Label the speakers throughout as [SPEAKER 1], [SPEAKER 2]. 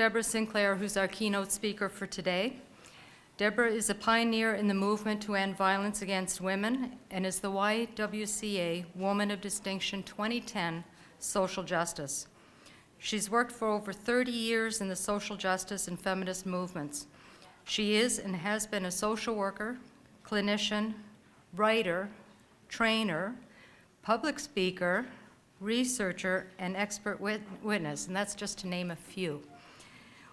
[SPEAKER 1] Deborah Sinclair, who's our keynote speaker for today. Deborah is a pioneer in the movement to end violence against women and is the YWCA Woman of Distinction 2010 Social Justice. She's worked for over 30 years in the social justice and feminist movements. She is and has been a social worker, clinician, writer, trainer, public speaker, researcher, and expert witness, and that's just to name a few.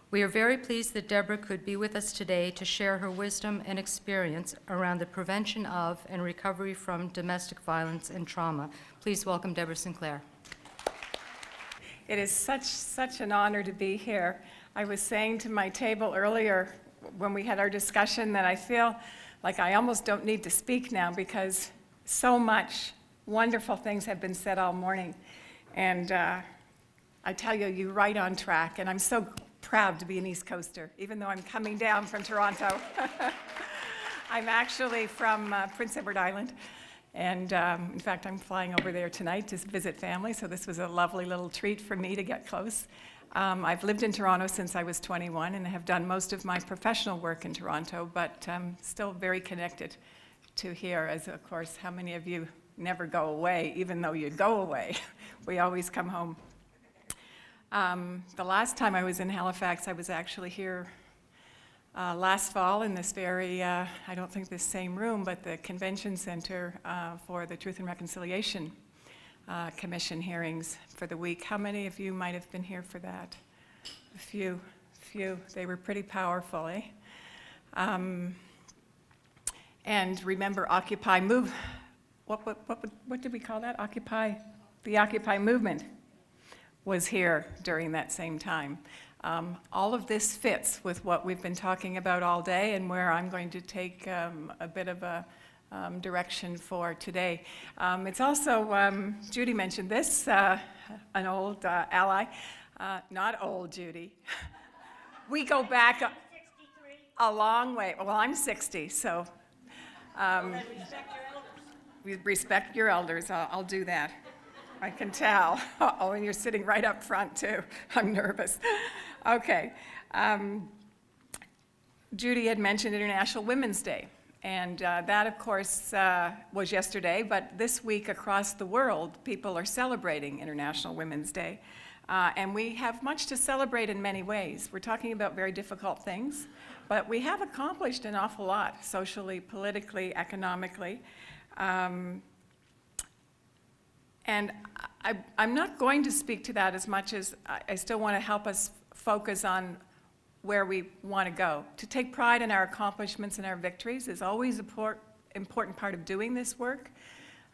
[SPEAKER 1] We are very pleased that Deborah could be with us today to share her wisdom and experience around the prevention of and recovery from domestic violence and trauma. Please welcome Deborah Sinclair.
[SPEAKER 2] It is such an honor to be here. I was saying to my table earlier when we had our discussion that I feel like I almost don't need to speak now because so much wonderful things have been said all morning. And I tell you, you're right on track. And I'm so proud to be an East Coaster, even though I'm coming down from Toronto. I'm actually from Prince Edward Island. And in fact, I'm flying over there tonight to visit family, so this was a lovely little treat for me to get close. I've lived in Toronto since I was 21 and have done most of my professional work in Toronto, but still very connected to here, as of course, how many of you never go away, even though you go away. We always come home. The last time I was in Halifax, I was actually here last fall in this very, I don't think this same room, but the convention center for the Truth and Reconciliation Commission hearings for the week. How many of you might have been here for that? A few. They were pretty powerful, eh? And remember, Occupy Move. What did we call that? Occupy. The Occupy movement was here during that same time. All of this fits with what we've been talking about all day and where I'm going to take a bit of a direction for today. It's also, Judy mentioned this, an old ally. Not old, Judy. We go back a long way. Well, I'm 60, so we respect your elders. I'll do that. I can tell. Oh, and you're sitting right up front, too. I'm nervous. Okay. Judy had mentioned International Women's Day, and that, of course, was yesterday, but this week across the world, people are celebrating International Women's Day, and we have much to celebrate in many ways. We're talking about very difficult things, but we have accomplished an awful lot, socially, politically, economically. And I'm not going to speak to that as much as I still want to help us focus on where we want to go. To take pride in our accomplishments and our victories is always an important part of doing this work.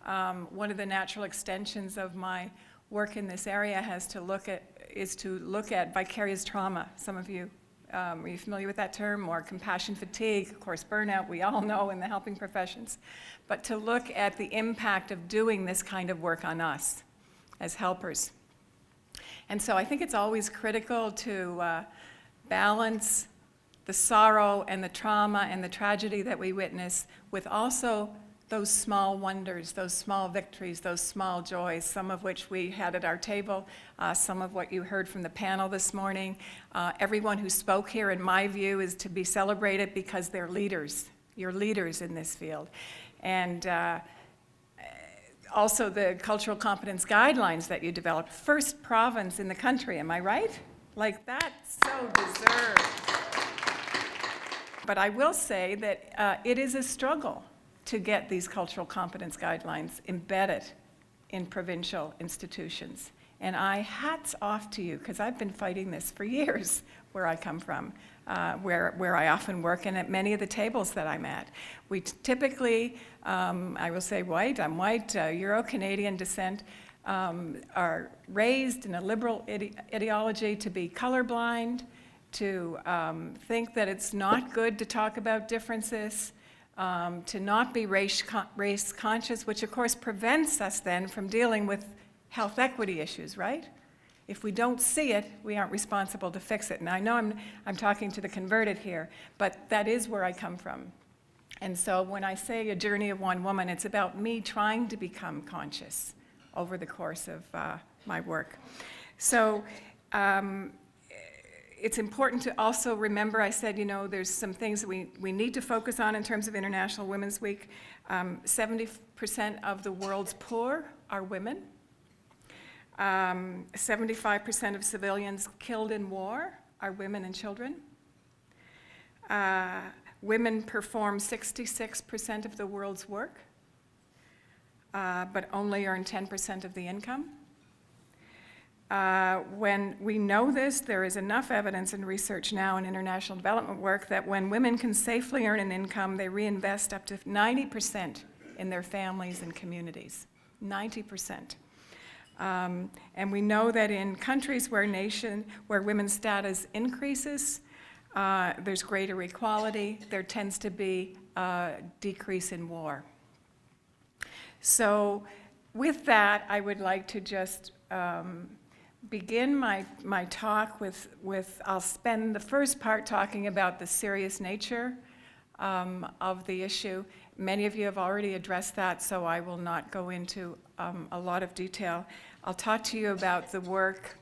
[SPEAKER 2] One of the natural extensions of my work in this area is to look at vicarious trauma. Some of you, are you familiar with that term? Or compassion fatigue, of course, burnout, we all know in the helping professions. But to look at the impact of doing this kind of work on us as helpers. And so I think it's always critical to balance the sorrow and the trauma and the tragedy that we witness with also those small wonders, those small victories, those small joys, some of which we had at our table, some of what you heard from the panel this morning. Everyone who spoke here, in my view, is to be celebrated because they're leaders. You're leaders in this field. And also the cultural competence guidelines that you developed. First province in the country, am I right? Like, that's so deserved. But I will say that it is a struggle to get these cultural competence guidelines embedded in provincial institutions. And hats off to you, because I've been fighting this for years where I come from, where I often work and at many of the tables that I'm at. We typically, I will say white, I'm white, Euro-Canadian descent, are raised in a liberal ideology to be colorblind, to think that it's not good to talk about differences, to not be race conscious, which of course prevents us then from dealing with health equity issues, right? If we don't see it, we aren't responsible to fix it. And I know I'm talking to the converted here, but that is where I come from. And so when I say a journey of one woman, it's about me trying to become conscious over the course of my work. So it's important to also remember, I said, there's some things that we need to focus on in terms of International Women's Week. 70% of the world's poor are women. 75% of civilians killed in war are women and children. Women perform 66% of the world's work, but only earn 10% of the income. When we know this, there is enough evidence and research now in international development work that when women can safely earn an income, they reinvest up to 90% in their families and communities. 90%. And we know that in countries where women's status increases, there's greater equality, there tends to be a decrease in war. So with that, I would like to just begin my talk with I'll spend the first part talking about the serious nature of the issue. Many of you have already addressed that, so I will not go into a lot of detail. I'll talk to you about the work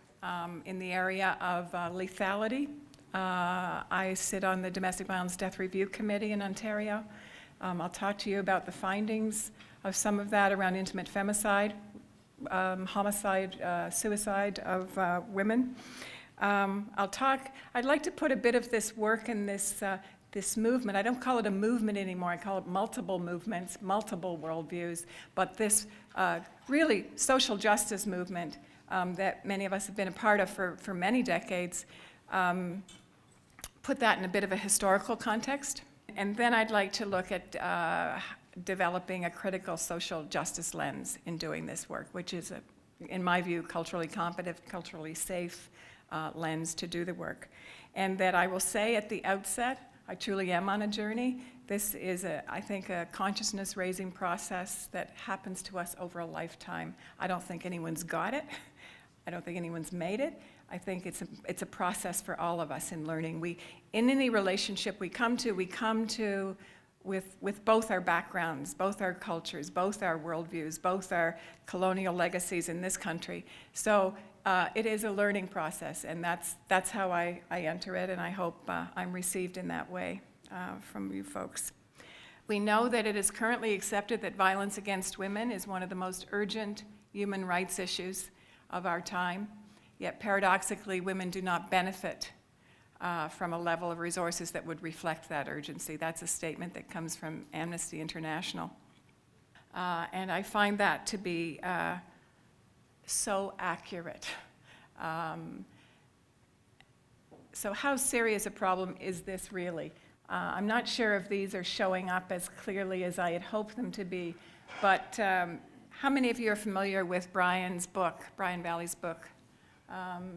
[SPEAKER 2] in the area of lethality. I sit on the Domestic Violence Death Review Committee in Ontario. I'll talk to you about the findings of some of that around intimate femicide, homicide, suicide of women. I'd like to put a bit of this work in this movement. I don't call it a movement anymore. I call it multiple movements, multiple worldviews, but this really social justice movement that many of us have been a part of for many decades, put that in a bit of a historical context. And then I'd like to look at developing a critical social justice lens in doing this work, which is, in my view, culturally competent, culturally safe lens to do the work. And that I will say at the outset, I truly am on a journey. This is, I think, a consciousness-raising process that happens to us over a lifetime. I don't think anyone's got it. I don't think anyone's made it. I think it's a process for all of us in learning. In any relationship we come to with both our backgrounds, both our cultures, both our worldviews, both our colonial legacies in this country. So it is a learning process, and that's how I enter it, and I hope I'm received in that way from you folks. We know that it is currently accepted that violence against women is one of the most urgent human rights issues of our time, yet paradoxically, women do not benefit from a level of resources that would reflect that urgency. That's a statement that comes from Amnesty International. And I find that to be so accurate. So how serious a problem is this really? I'm not sure if these are showing up as clearly as I had hoped them to be, but how many of you are familiar with Brian Valley's book,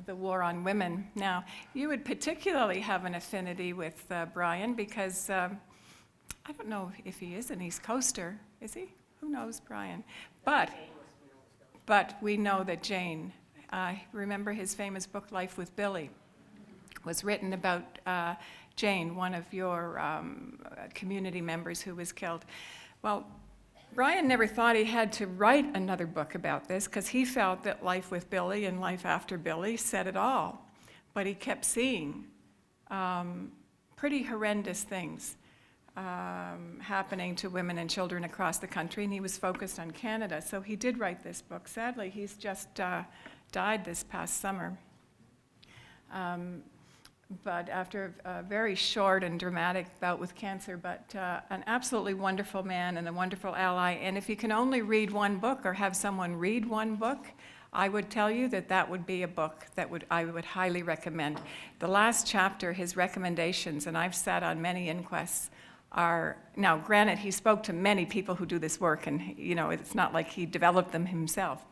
[SPEAKER 2] The War on Women? Now, you would particularly have an affinity with Brian because I don't know if he is an East Coaster, is he? Who knows Brian? But we know that Jane, remember his famous book, Life with Billy, was written about Jane, one of your community members who was killed. Well, Brian never thought he had to write another book about this because he felt that Life with Billy and Life After Billy said it all. But he kept seeing pretty horrendous things happening to women and children across the country, and he was focused on Canada. So he did write this book. Sadly, he's just died this past summer. But after a very short and dramatic bout with cancer, but an absolutely wonderful man and a wonderful ally. And if you can only read one book or have someone read one book, I would tell you that would be a book that I would highly recommend. The last chapter, his recommendations, and I've sat on many inquests, are, now granted, he spoke to many people who do this work, and it's not like he developed them himself,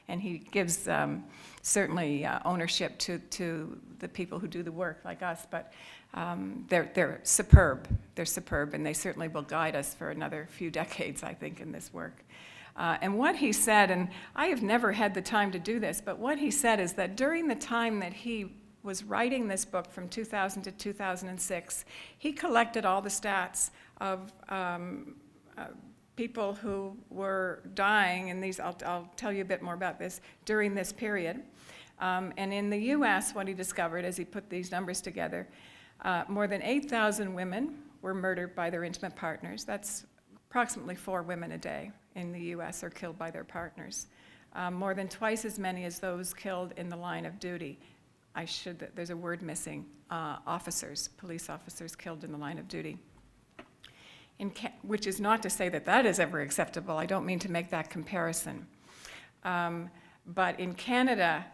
[SPEAKER 2] and he gives certainly ownership to the people who do the work like us, but they're superb. They're superb, and they certainly will guide us for another few decades, I think, in this work. And what he said, and I have never had the time to do this, but what he said is that during the time that he was writing this book from 2000 to 2006, he collected all the stats of people who were dying, and I'll tell you a bit more about this, during this period. And in the US, what he discovered as he put these numbers together, more than 8,000 women were murdered by their intimate partners. That's approximately 4 women a day in the US are killed by their partners. More than twice as many as those killed in the line of duty. There's a word missing, police officers killed in the line of duty. Which is not to say that that is ever acceptable. I don't mean to make that comparison. But in Canada,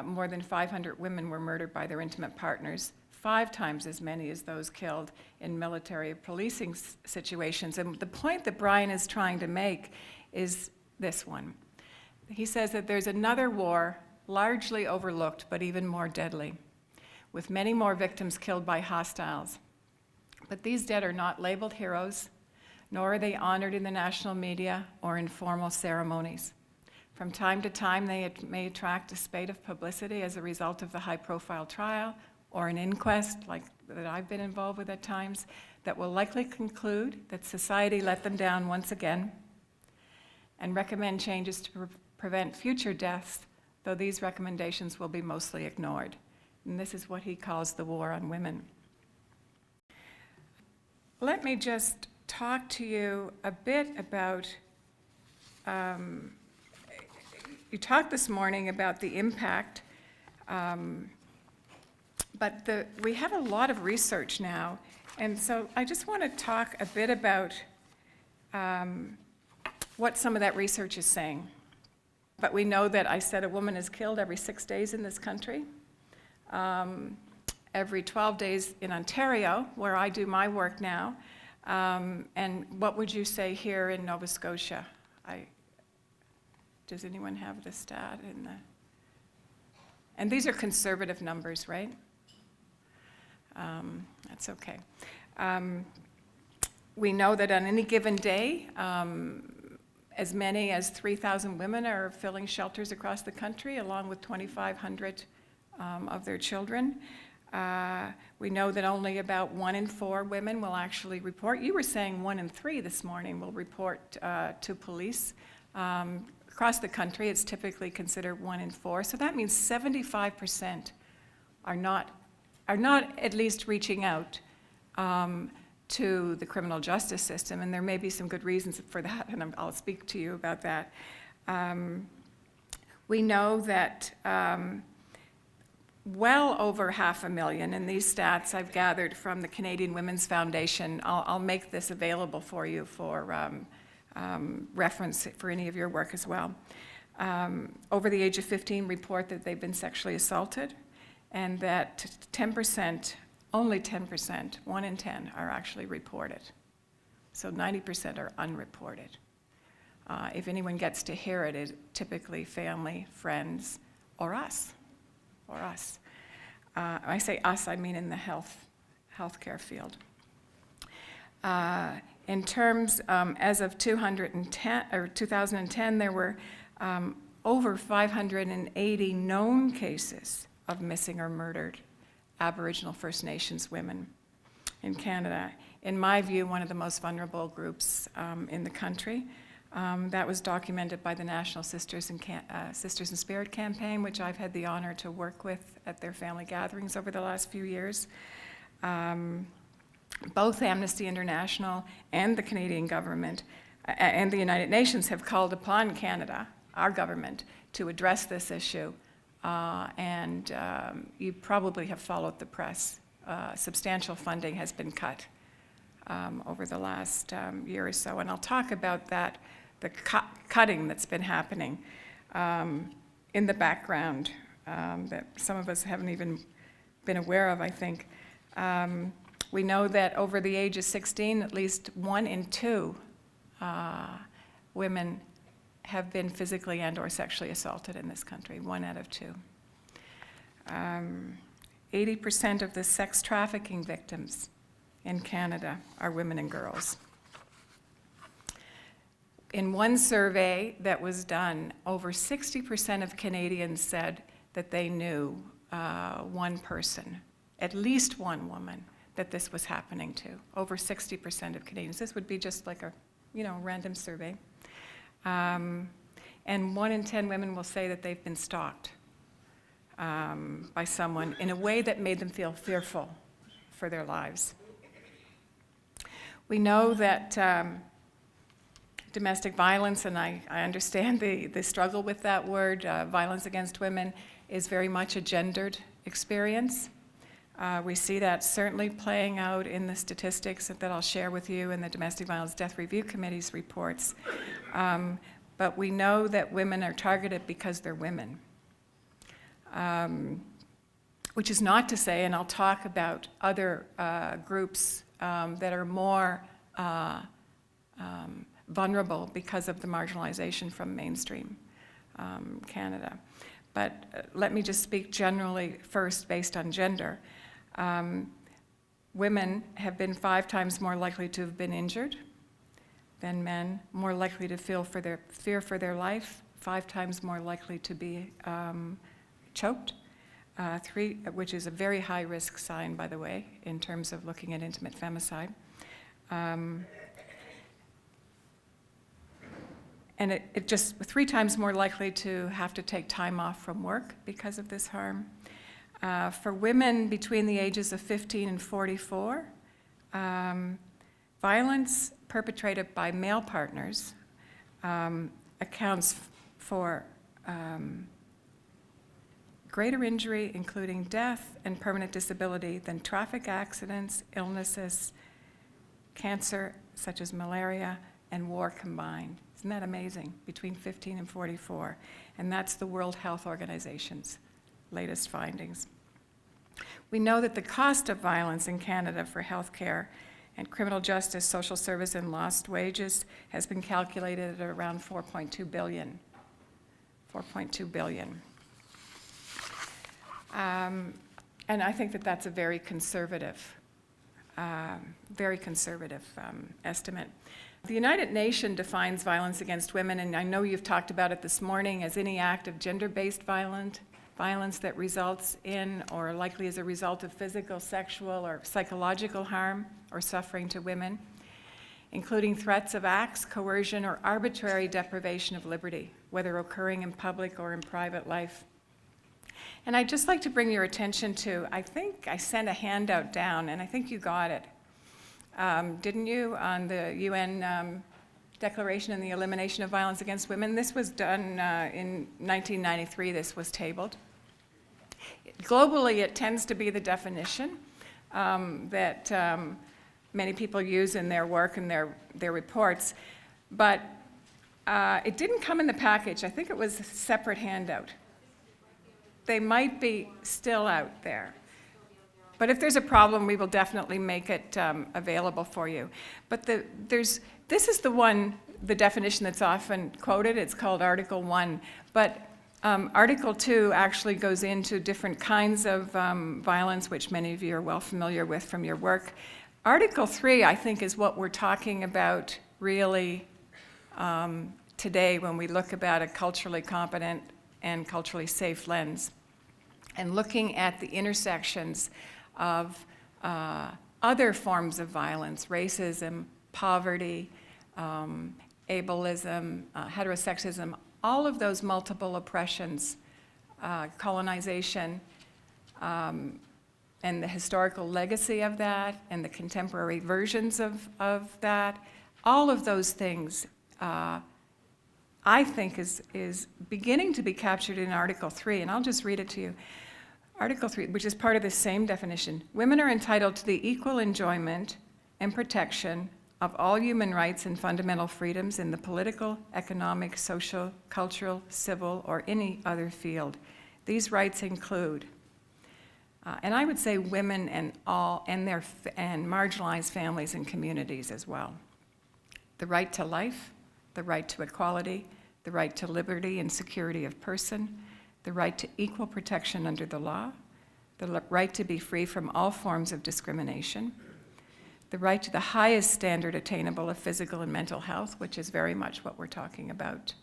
[SPEAKER 2] more than 500 women were murdered by their intimate partners, 5 times as many as those killed in military policing situations. And the point that Brian is trying to make is this one. He says that there's another war, largely overlooked, but even more deadly, with many more victims killed by hostiles. But these dead are not labeled heroes, nor are they honored in the national media or in formal ceremonies. From time to time, they may attract a spate of publicity as a result of the high-profile trial or an inquest, like that I've been involved with at times, that will likely conclude that society let them down once again and recommend changes to prevent future deaths, though these recommendations will be mostly ignored. And this is what he calls the war on women. Let me just talk to you a bit about, you talked this morning about the impact, but we have a lot of research now, and so I just want to talk a bit about what some of that research is saying. But we know that I said a woman is killed every 6 days in this country, every 12 days in Ontario, where I do my work now. And what would you say here in Nova Scotia? Does anyone have the stat in the? And these are conservative numbers, right? That's okay. We know that on any given day, as many as 3,000 women are filling shelters across the country, along with 2,500 of their children. We know that only about 1 in 4 women will actually report. You were saying 1 in 3 this morning will report to police. Across the country, it's typically considered 1 in 4. So that means 75% are not at least reaching out to the criminal justice system, and there may be some good reasons for that, and I'll speak to you about that. We know that well over 500,000, and these stats I've gathered from the Canadian Women's Foundation. I'll make this available for you for reference for any of your work as well. Over the age of 15 report that they've been sexually assaulted, and that 10%, only 10%, 1 in 10 are actually reported. So 90% are unreported. If anyone gets to hear it, it's typically family, friends, or us. I say us, I mean in the healthcare field. In terms, as of 2010, there were over 580 known cases of missing or murdered Aboriginal First Nations women in Canada. In my view, one of the most vulnerable groups in the country. That was documented by the National Sisters in Spirit campaign, which I've had the honor to work with at their family gatherings over the last few years. Both Amnesty International and the Canadian government and the United Nations have called upon Canada, our government, to address this issue. And you probably have followed the press. Substantial funding has been cut over the last year or so. And I'll talk about that, the cutting that's been happening in the background that some of us haven't even been aware of, I think. We know that over the age of 16, at least 1 in 2 women have been physically and or sexually assaulted in this country, 1 out of 2. 80% of the sex trafficking victims in Canada are women and girls. In one survey that was done, over 60% of Canadians said that they knew one person, at least one woman, that this was happening to. Over 60% of Canadians. This would be just like a, random survey. And 1 in 10 women will say that they've been stalked. by someone in a way that made them feel fearful for their lives. We know that domestic violence, and I understand the struggle with that word, violence against women, is very much a gendered experience. We see that certainly playing out in the statistics that I'll share with you in the Domestic Violence Death Review Committee's reports. But we know that women are targeted because they're women. Which is not to say, and I'll talk about other groups that are more vulnerable because of the marginalization from mainstream Canada. But let me just speak generally first based on gender. Women have been 5 times more likely to have been injured than men, more likely to feel fear for their life, 5 times more likely to be choked, 3, which is a very high risk sign, by the way, in terms of looking at intimate femicide. And it just 3 times more likely to have to take time off from work because of this harm. For women between the ages of 15 and 44, violence perpetrated by male partners accounts for greater injury, including death and permanent disability, than traffic accidents, illnesses, cancer, such as malaria, and war combined. Isn't that amazing? Between 15 and 44. And that's the World Health Organization's latest findings. We know that the cost of violence in Canada for healthcare and criminal justice, social service, and lost wages has been calculated at around $4.2 billion. $4.2 billion. And I think that that's a very conservative estimate. The United Nations defines violence against women, and I know you've talked about it this morning, as any act of gender-based violence that results in or likely as a result of physical, sexual, or psychological harm or suffering to women, including threats of acts, coercion, or arbitrary deprivation of liberty, whether occurring in public or in private life. And I'd just like to bring your attention to, I think I sent a handout down, and I think you got it. Didn't you, on the UN Declaration on the Elimination of Violence Against Women? This was done in 1993, this was tabled. Globally, it tends to be the definition that many people use in their work and their reports, but it didn't come in the package. I think it was a separate handout. They might be still out there. But if there's a problem, we will definitely make it available for you. But this is the definition that's often quoted. It's called Article 1. But Article 2 actually goes into different kinds of violence, which many of you are well familiar with from your work. Article 3, I think, is what we're talking about really today when we look about a culturally competent and culturally safe lens, and looking at the intersections of other forms of violence, racism, poverty, ableism, heterosexism, all of those multiple oppressions, colonization, and the historical legacy of that, and the contemporary versions of that, all of those things I think is beginning to be captured in Article 3, and I'll just read it to you. Article 3, which is part of the same definition. Women are entitled to the equal enjoyment and protection of all human rights and fundamental freedoms in the political, economic, social, cultural, civil, or any other field. These rights include, and I would say women and marginalized families and communities as well. The right to life, the right to equality, the right to liberty and security of person, the right to equal protection under the law, the right to be free from all forms of discrimination, the right to the highest standard attainable of physical and mental health, which is very much what we're talking about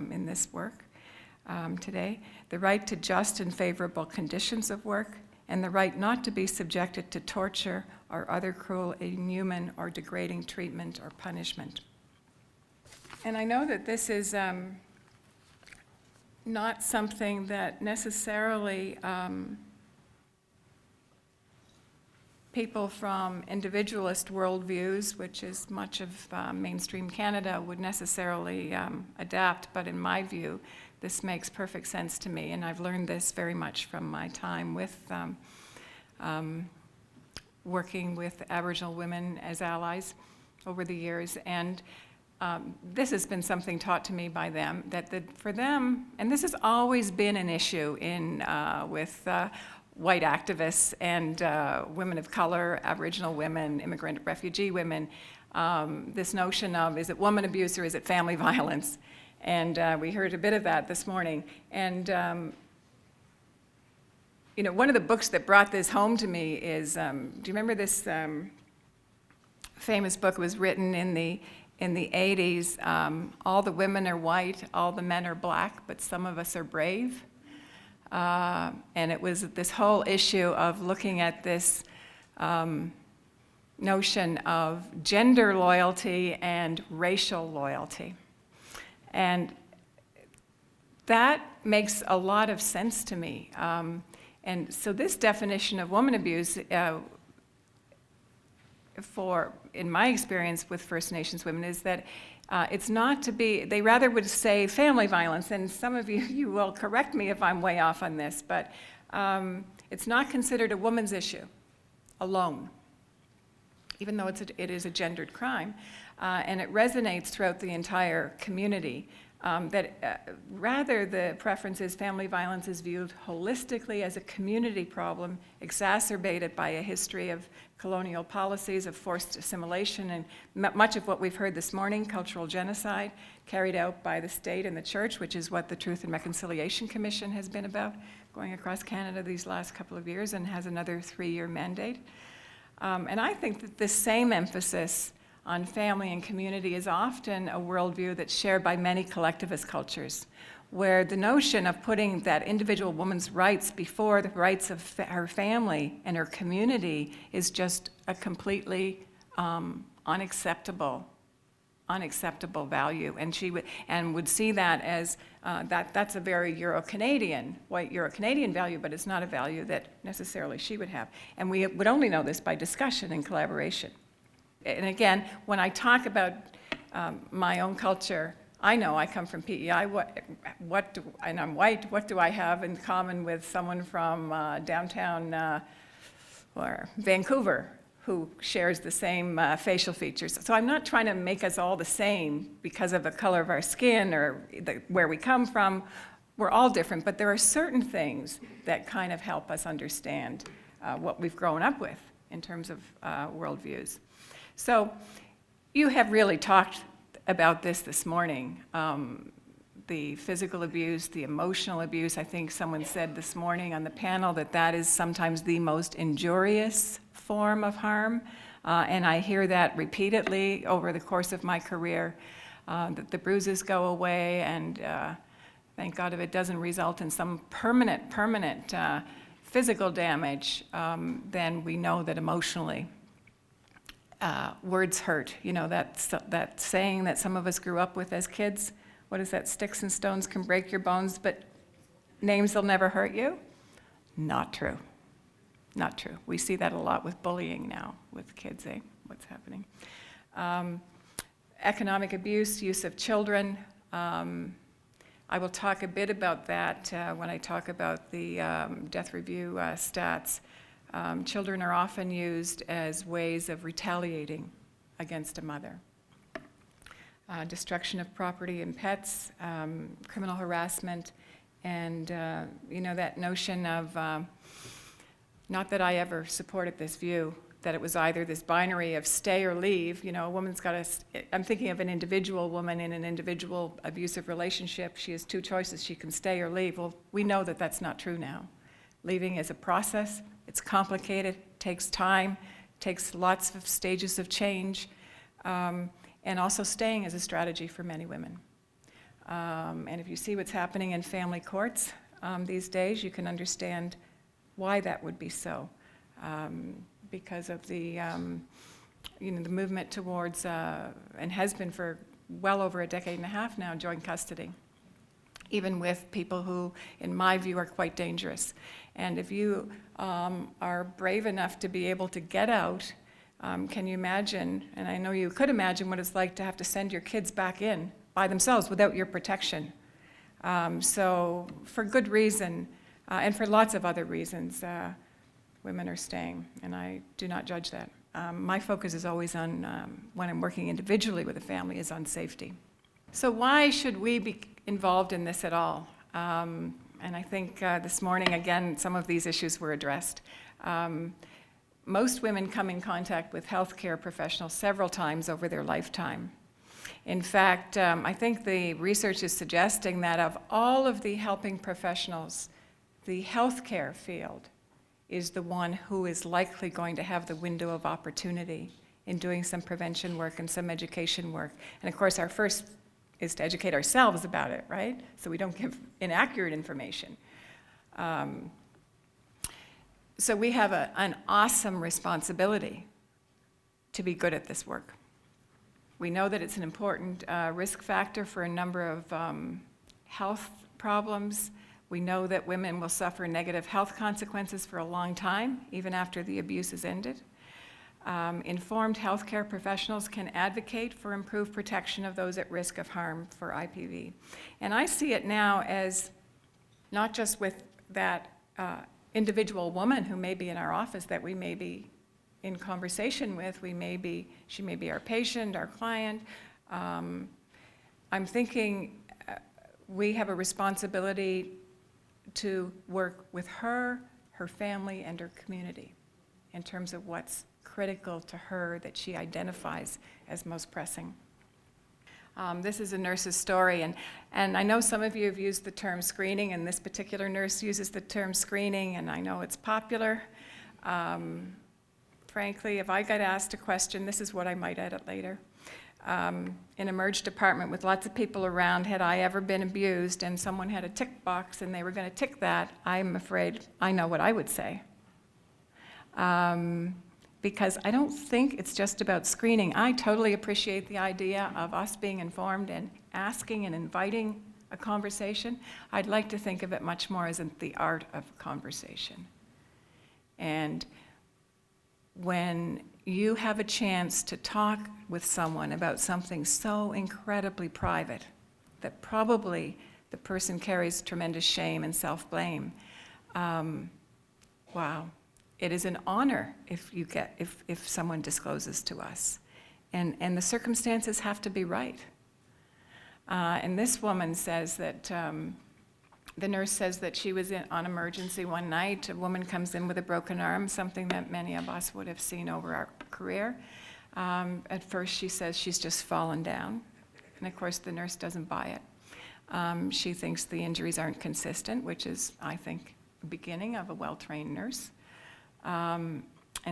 [SPEAKER 2] in this work today, the right to just and favorable conditions of work, and the right not to be subjected to torture or other cruel, inhuman, or degrading treatment or punishment. And I know that this is not something that necessarily people from individualist worldviews, which is much of mainstream Canada, would necessarily adapt, but in my view, this makes perfect sense to me, and I've learned this very much from my time with working with Aboriginal women as allies over the years, and this has been something taught to me by them, that for them, and this has always been an issue with white activists and women of color, Aboriginal women, immigrant refugee women, this notion of, is it woman abuse or is it family violence? And we heard a bit of that this morning. And you know, one of the books that brought this home to me is, do you remember this famous book? It was written in the 80s, All the Women Are White, All the Men Are Black, but Some of Us Are Brave. And it was this whole issue of looking at this notion of gender loyalty and racial loyalty. And that makes a lot of sense to me. And so this definition of woman abuse, in my experience with First Nations women, is that it's not to be, they rather would say family violence, and some of you will correct me if I'm way off on this, but it's not considered a woman's issue alone, even though it is a gendered crime, and it resonates throughout the entire community. Rather, the preference is family violence is viewed holistically as a community problem, exacerbated by a history of colonial policies of forced assimilation and much of what we've heard this morning, cultural genocide, carried out by the state and the church, which is what the Truth and Reconciliation Commission has been about, going across Canada these last couple of years and has another 3-year mandate. And I think that this same emphasis on family and community is often a worldview that's shared by many collectivist cultures, where the notion of putting that individual woman's rights before the rights of her family and her community is just a completely unacceptable value. And she would see that as that's a very Euro-Canadian, white Euro-Canadian value, but it's not a value that necessarily she would have. And we would only know this by discussion and collaboration. And again, when I talk about my own culture, I know I come from PEI, and I'm white, what do I have in common with someone from downtown or Vancouver who shares the same facial features? So I'm not trying to make us all the same because of the color of our skin or where we come from. We're all different, but there are certain things that kind of help us understand what we've grown up with in terms of worldviews. So you have really talked about this morning, the physical abuse, the emotional abuse. I think someone said this morning on the panel that is sometimes the most injurious form of harm, and I hear that repeatedly over the course of my career, that the bruises go away, and thank God if it doesn't result in some permanent physical damage, then we know that emotionally words hurt. You know, that saying that some of us grew up with as kids. What is that? Sticks and stones can break your bones, but names will never hurt you? Not true. Not true. We see that a lot with bullying now with kids, what's happening. Economic abuse, use of children. I will talk a bit about that when I talk about the death review stats. Children are often used as ways of retaliating against a mother. Destruction of property and pets, criminal harassment, and you know, that notion of, not that I ever supported this view, that it was either this binary of stay or leave. You know, a woman's got to, I'm thinking of an individual woman in an individual abusive relationship. She has 2 choices, she can stay or leave. Well, we know that that's not true now. Leaving is a process, it's complicated, takes time, takes lots of stages of change, and also staying is a strategy for many women. And if you see what's happening in family courts these days, you can understand why that would be so. Because of the, you know, the movement towards, and has been for well over a decade and a half now, joint custody. even with people who, in my view, are quite dangerous. And if you are brave enough to be able to get out, can you imagine, and I know you could imagine what it's like to have to send your kids back in by themselves without your protection. So for good reason, and for lots of other reasons, women are staying, and I do not judge that. My focus is always on, when I'm working individually with a family, is on safety. So why should we be involved in this at all? And I think this morning, again, some of these issues were addressed. Most women come in contact with healthcare professionals several times over their lifetime. In fact, I think the research is suggesting that of all of the helping professionals, the healthcare field is the one who is likely going to have the window of opportunity in doing some prevention work and some education work. And of course, our first is to educate ourselves about it, right? So we don't give inaccurate information. So we have an awesome responsibility to be good at this work. We know that it's an important risk factor for a number of health problems. We know that women will suffer negative health consequences for a long time, even after the abuse is ended. Informed healthcare professionals can advocate for improved protection of those at risk of harm for IPV. And I see it now as not just with that individual woman who may be in our office that we may be in conversation with, she may be our patient, our client. I'm thinking we have a responsibility to work with her, her family, and her community in terms of what's critical to her that she identifies as most pressing. This is a nurse's story, and I know some of you have used the term screening, and this particular nurse uses the term screening, and I know it's popular. Frankly, if I got asked a question, this is what I might edit later. In a merged department with lots of people around, had I ever been abused and someone had a tick box and they were going to tick that, I'm afraid I know what I would say. Because I don't think it's just about screening. I totally appreciate the idea of us being informed and asking and inviting a conversation. I'd like to think of it much more as the art of conversation. And when you have a chance to talk with someone about something so incredibly private that probably the person carries tremendous shame and self-blame, wow. It is an honor if someone discloses to us. And the circumstances have to be right. And this woman says that, the nurse says that she was on emergency one night. A woman comes in with a broken arm, something that many of us would have seen over our career. At first she says she's just fallen down. And of course the nurse doesn't buy it. She thinks the injuries aren't consistent, which is, I think, the beginning of a well-trained nurse. And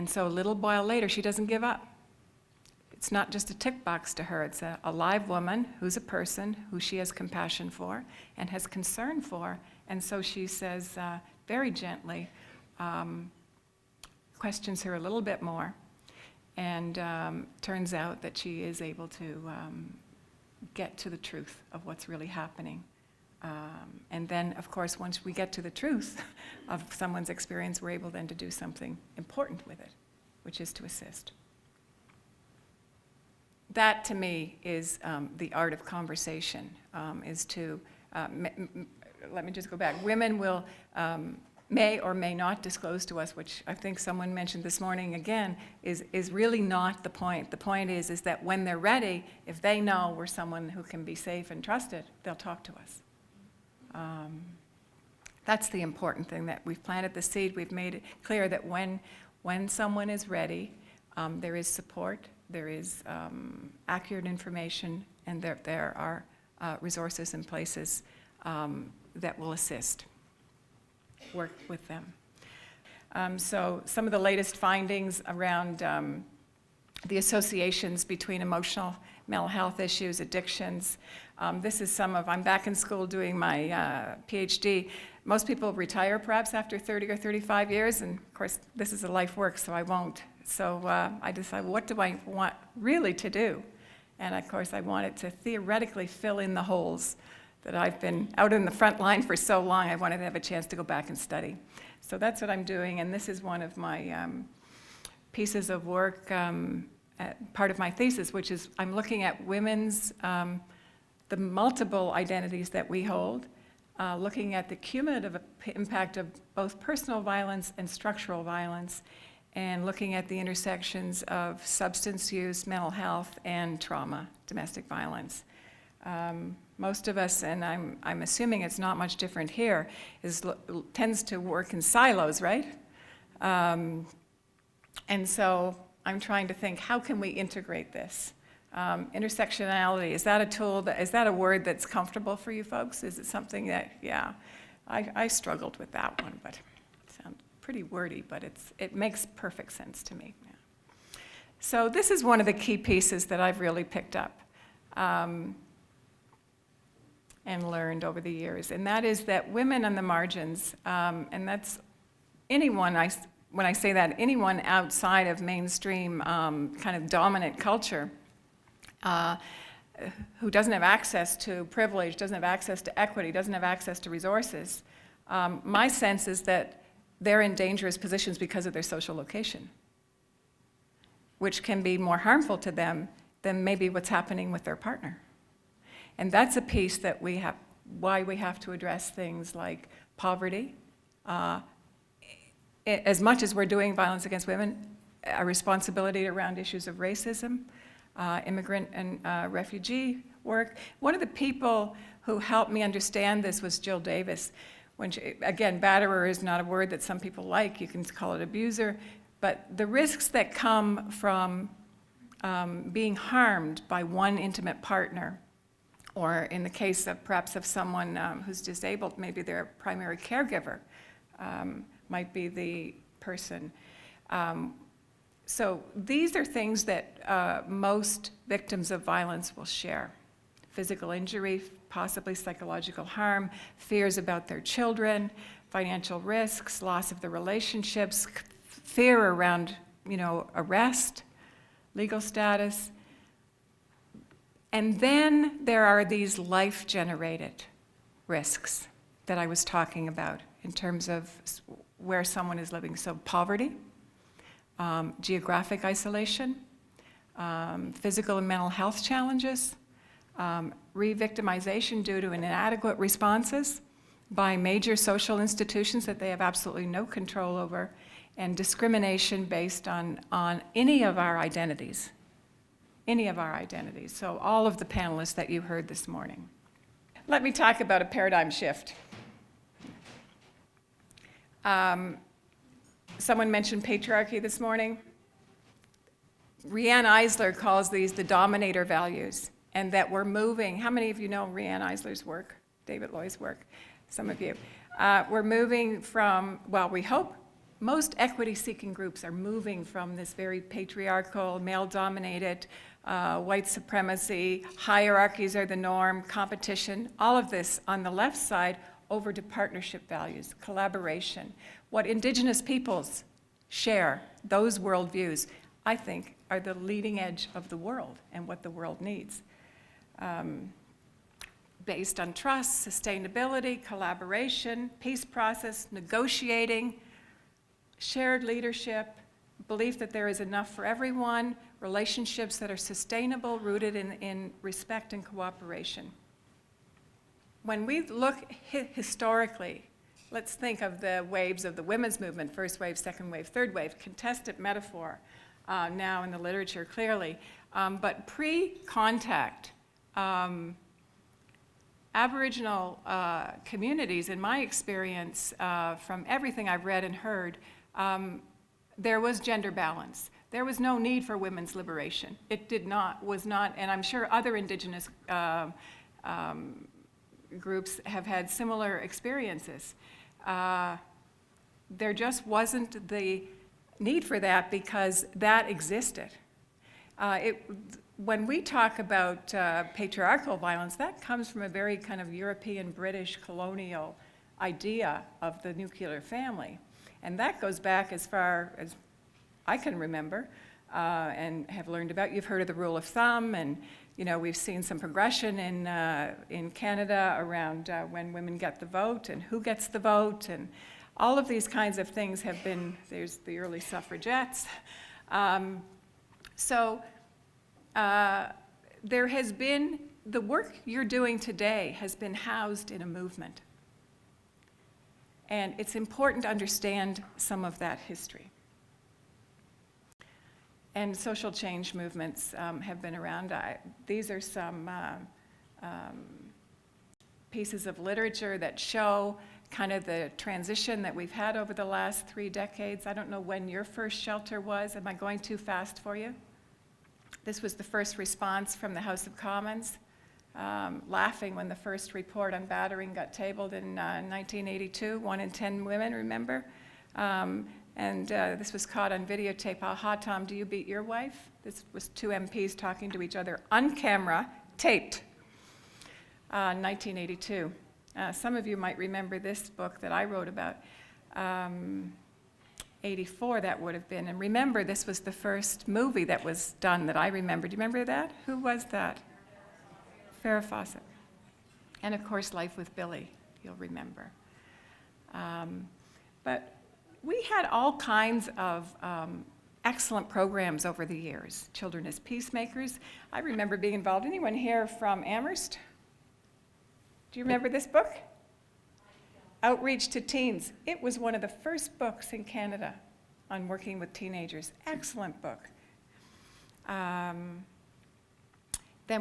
[SPEAKER 2] so a little while later, she doesn't give up. It's not just a tick box to her. It's a live woman who's a person who she has compassion for and has concern for. And so she says very gently, questions her a little bit more, and turns out that she is able to get to the truth of what's really happening. And then, of course, once we get to the truth of someone's experience, we're able then to do something important with it, which is to assist. That, to me, is the art of conversation, is to, let me just go back. Women will, may or may not disclose to us, which I think someone mentioned this morning again, is really not the point. The point is that when they're ready, if they know we're someone who can be safe and trusted, they'll talk to us. That's the important thing, that we've planted the seed. We've made it clear that when someone is ready, there is support, there is accurate information, and there are resources and places that will assist, work with them. So some of the latest findings around the associations between emotional mental health issues, addictions. This is I'm back in school doing my PhD. Most people retire perhaps after 30 or 35 years, and of course this is a life work, so I won't. So I decided, what do I want really to do? And of course I wanted to theoretically fill in the holes that I've been out in the front line for so long, I wanted to have a chance to go back and study. So that's what I'm doing, and this is one of my pieces of work, part of my thesis, which is I'm looking at women's, the multiple identities that we hold, looking at the cumulative impact of both personal violence and structural violence, and looking at the intersections of substance use, mental health, and trauma, domestic violence. Most of us, and I'm assuming it's not much different here, tends to work in silos, right? And so I'm trying to think, how can we integrate this? Intersectionality, is that a tool, is that a word that's comfortable for you folks? Is it something that, yeah, I struggled with that one, but it sounds pretty wordy, but it makes perfect sense to me. Yeah. So this is one of the key pieces that I've really picked up and learned over the years, and that is that women on the margins, and that's anyone, when I say that, anyone outside of mainstream kind of dominant culture, who doesn't have access to privilege, doesn't have access to equity, doesn't have access to resources, my sense is that they're in dangerous positions because of their social location, which can be more harmful to them than maybe what's happening with their partner. And that's a piece that why we have to address things like poverty. As much as we're doing violence against women, a responsibility around issues of racism, immigrant and refugee work. One of the people who helped me understand this was Jill Davis. Again, batterer is not a word that some people like. You can call it abuser. But the risks that come from being harmed by one intimate partner, or in the case of perhaps of someone who's disabled, maybe their primary caregiver might be the person. So these are things that most victims of violence will share. Physical injury, possibly psychological harm, fears about their children, financial risks, loss of the relationships, fear around, arrest, legal status. And then there are these life-generated risks that I was talking about in terms of where someone is living. So poverty, geographic isolation, physical and mental health challenges, re-victimization due to inadequate responses by major social institutions that they have absolutely no control over, and discrimination based on any of our identities. So all of the panelists that you heard this morning. Let me talk about a paradigm shift. Someone mentioned patriarchy this morning. Rianne Eisler calls these the dominator values, and that we're moving. How many of you know Rianne Eisler's work, David Loy's work? Some of you. We're moving from, well, we hope most equity-seeking groups are moving from this very patriarchal, male-dominated, white supremacy, hierarchies are the norm, competition, all of this on the left side over to partnership values, collaboration. What Indigenous peoples share, those worldviews, I think, are the leading edge of the world and what the world needs. Based on trust, sustainability, collaboration, peace process, negotiating, shared leadership, belief that there is enough for everyone, relationships that are sustainable, rooted in respect and cooperation. When we look historically, let's think of the waves of the women's movement, first wave, second wave, third wave, contested metaphor now in the literature clearly. But pre-contact, Aboriginal communities, in my experience, from everything I've read and heard, there was gender balance. There was no need for women's liberation. It was not, and I'm sure other Indigenous groups have had similar experiences. There just wasn't the need for that because that existed. When we talk about patriarchal violence, that comes from a very kind of European, British, colonial idea of the nuclear family. And that goes back as far as I can remember. and have learned about. You've heard of the rule of thumb, and we've seen some progression in Canada around when women get the vote and who gets the vote, and all of these kinds of things have been. There's the early suffragettes. There has been, the work you're doing today has been housed in a movement. And it's important to understand some of that history. And social change movements have been around. These are some pieces of literature that show kind of the transition that we've had over the last 3 decades. I don't know when your first shelter was. Am I going too fast for you? This was the first response from the House of Commons, laughing when the first report on battering got tabled in 1982. 1 in 10 women, remember? This was caught on videotape. Ha, Tom, do you beat your wife? This was 2 MPs talking to each other on camera, taped, 1982. Some of you might remember this book that I wrote about. 84 that would have been. And remember, this was the first movie that was done that I remember. Do you remember that? Who was that? Farrah Fawcett. And of course, Life with Billy, you'll remember. But we had all kinds of excellent programs over the years. Children as Peacemakers. I remember being involved. Anyone here from Amherst? Do you remember this book? Outreach to Teens. It was one of the first books in Canada on working with teenagers. Excellent book. Then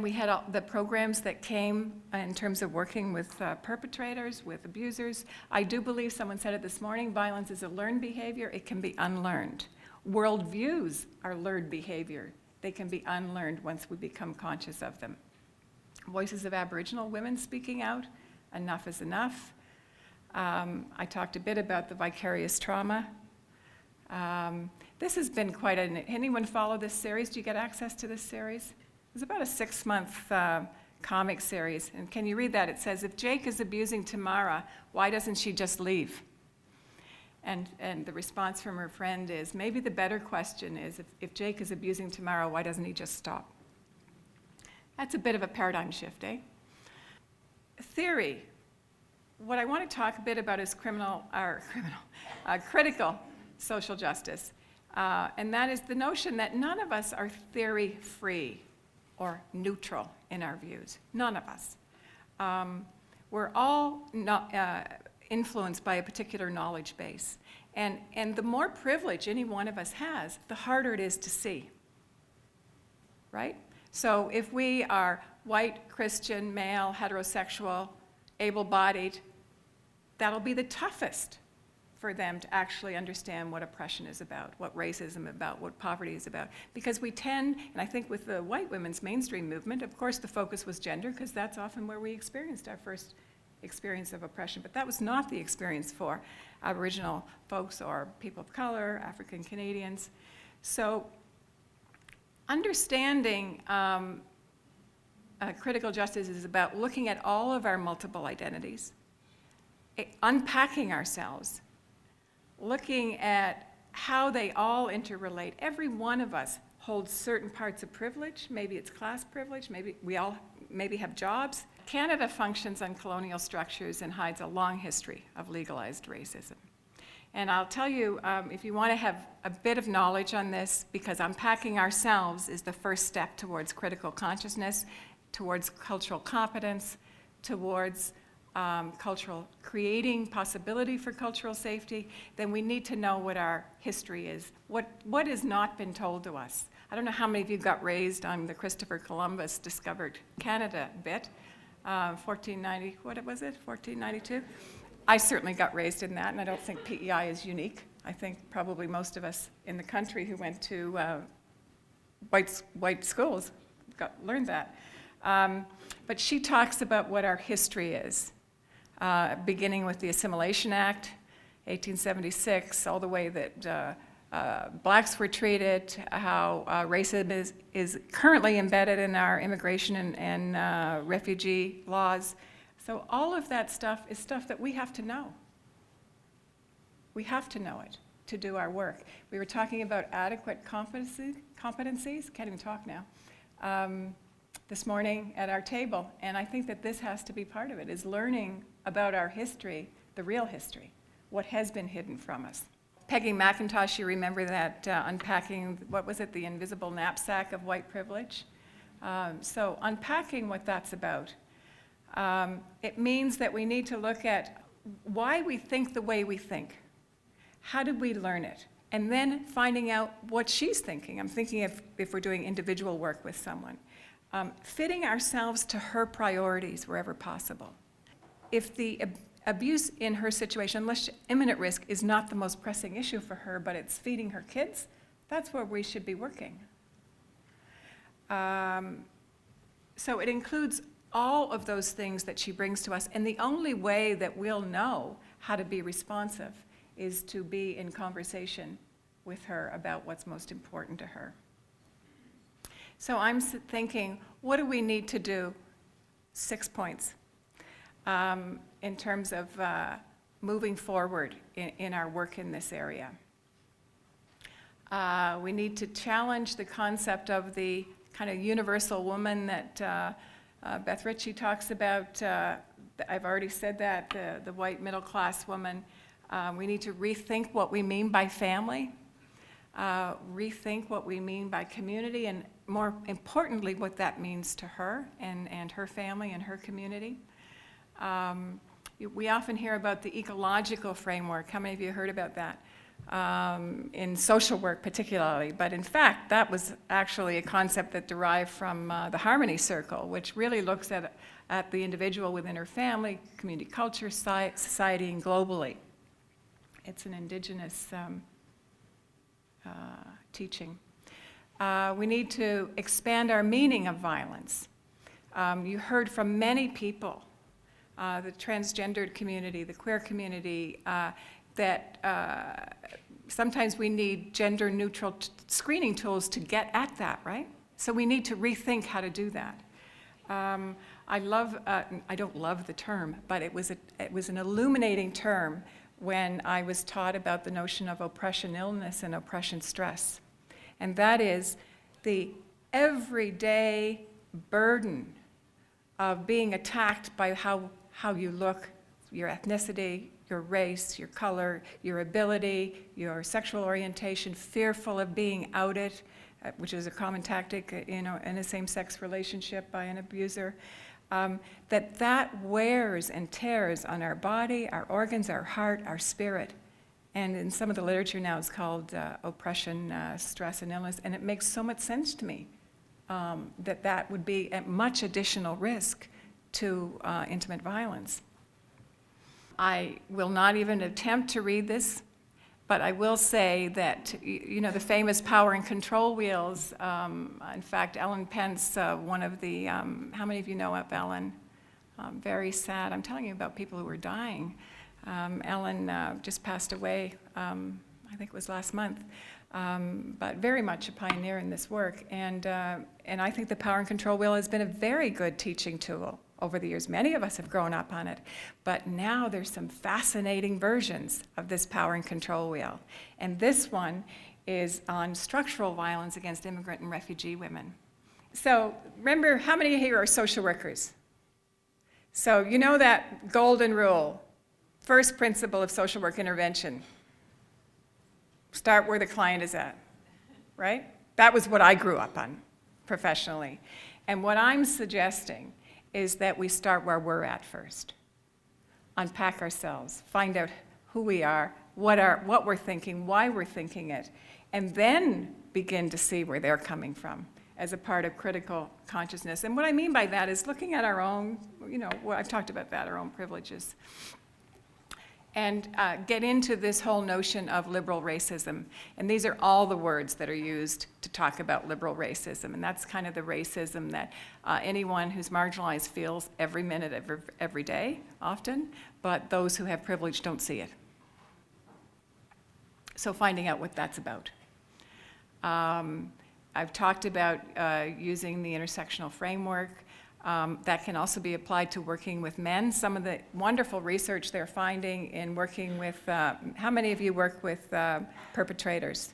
[SPEAKER 2] we had all the programs that came in terms of working with perpetrators, with abusers. I do believe, someone said it this morning, violence is a learned behavior. It can be unlearned. Worldviews are learned behavior. They can be unlearned once we become conscious of them. Voices of Aboriginal women speaking out. Enough is enough. I talked a bit about the vicarious trauma. This has been quite anyone follow this series? Do you get access to this series? It's about a 6-month comic series. And can you read that? It says, if Jake is abusing Tamara, why doesn't she just leave? And the response from her friend is, maybe the better question is, if Jake is abusing Tamara, why doesn't he just stop? That's a bit of a paradigm shift, eh? Theory. What I want to talk a bit about is critical social justice. And that is the notion that none of us are theory-free or neutral in our views. None of us. We're all influenced by a particular knowledge base. And the more privilege any one of us has, the harder it is to see. Right? So if we are white, Christian, male, heterosexual, able-bodied, that'll be the toughest for them to actually understand what oppression is about, what racism is about, what poverty is about. Because we tend, and I think with the white women's mainstream movement, of course the focus was gender, because that's often where we experienced our first experience of oppression. But that was not the experience for Aboriginal folks or people of color, African Canadians. So understanding critical justice is about looking at all of our multiple identities, unpacking ourselves, looking at how they all interrelate. Every one of us holds certain parts of privilege. Maybe it's class privilege, maybe we all have jobs. Canada functions on colonial structures and hides a long history of legalized racism. And I'll tell you, if you want to have a bit of knowledge on this, because unpacking ourselves is the first step towards critical consciousness, towards cultural competence, towards creating possibility for cultural safety, then we need to know what our history is, what has not been told to us. I don't know how many of you got raised on the Christopher Columbus discovered Canada bit, 1490, what was it, 1492? I certainly got raised in that, and I don't think PEI is unique. I think probably most of us in the country who went to white schools learned that. But she talks about what our history is, beginning with the Assimilation Act, 1876, all the way that blacks were treated, how racism is currently embedded in our immigration and refugee laws. So all of that stuff is stuff that we have to know. We have to know it. to do our work. We were talking about adequate competencies, can't even talk now, this morning at our table, and I think that this has to be part of it, is learning about our history, the real history, what has been hidden from us. Peggy McIntosh, you remember that unpacking, what was it, the invisible knapsack of white privilege? So unpacking what that's about, it means that we need to look at why we think the way we think. How did we learn it? And then finding out what she's thinking. I'm thinking if we're doing individual work with someone. Fitting ourselves to her priorities wherever possible. If the abuse in her situation, unless imminent risk, is not the most pressing issue for her, but it's feeding her kids, that's where we should be working. So it includes all of those things that she brings to us, and the only way that we'll know how to be responsive is to be in conversation with her about what's most important to her. So I'm thinking, what do we need to do? 6 points in terms of moving forward in our work in this area. We need to challenge the concept of the kind of universal woman that Beth Ritchie talks about. I've already said that, the white middle-class woman. We need to rethink what we mean by family, rethink what we mean by community, and more importantly, what that means to her and her family and her community. We often hear about the ecological framework. How many of you heard about that? In social work particularly, but in fact, that was actually a concept that derived from the Harmony Circle, which really looks at the individual within her family, community, culture, society, and globally. It's an indigenous teaching. We need to expand our meaning of violence. You heard from many people, the transgendered community, the queer community, that sometimes we need gender-neutral screening tools to get at that, right? So we need to rethink how to do that. I don't love the term, but it was an illuminating term when I was taught about the notion of oppression illness and oppression stress. And that is the everyday burden of being attacked by how you look, your ethnicity, your race, your color, your ability, your sexual orientation, fearful of being outed, which is a common tactic, in a same-sex relationship by an abuser, that wears and tears on our body, our organs, our heart, our spirit. And in some of the literature now it's called oppression, stress, and illness, and it makes so much sense to me that would be at much additional risk to intimate violence. I will not even attempt to read this, but I will say that, the famous power and control wheels, in fact, Ellen Pence, one of the, how many of you know of Ellen? Very sad. I'm telling you about people who are dying. Ellen just passed away, I think it was last month, but very much a pioneer in this work. And I think the power and control wheel has been a very good teaching tool over the years. Many of us have grown up on it, but now there's some fascinating versions of this power and control wheel. And this one is on structural violence against immigrant and refugee women. So remember, how many here are social workers? So you know that golden rule, first principle of social work intervention. Start where the client is at, right? That was what I grew up on professionally. And what I'm suggesting is that we start where we're at first. Unpack ourselves, find out who we are, what we're thinking, why we're thinking it, and then begin to see where they're coming from as a part of critical consciousness. And what I mean by that is looking at our own, I've talked about that, our own privileges. And get into this whole notion of liberal racism. And these are all the words that are used to talk about liberal racism. And that's kind of the racism that anyone who's marginalized feels every minute, every day, often, but those who have privilege don't see it. So finding out what that's about. I've talked about using the intersectional framework. That can also be applied to working with men. Some of the wonderful research they're finding in working with, how many of you work with perpetrators?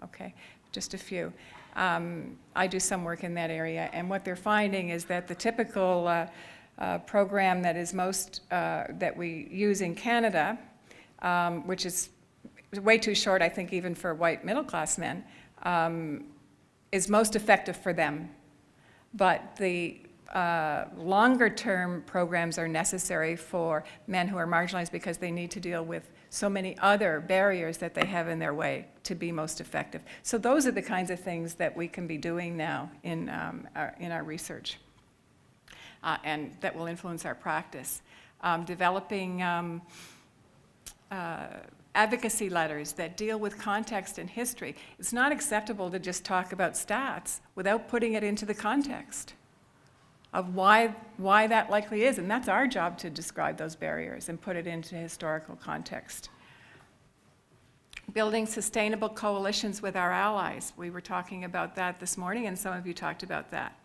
[SPEAKER 2] Okay, just a few. I do some work in that area, and what they're finding is that the typical program that is most, that we use in Canada, which is way too short, I think, even for white middle-class men, is most effective for them. But the longer-term programs are necessary for men who are marginalized because they need to deal with so many other barriers that they have in their way to be most effective. So those are the kinds of things that we can be doing now in our research, and that will influence our practice. Developing advocacy letters that deal with context and history. It's not acceptable to just talk about stats without putting it into the context of why that likely is, and that's our job to describe those barriers and put it into historical context. Building sustainable coalitions with our allies. We were talking about that this morning, and some of you talked about that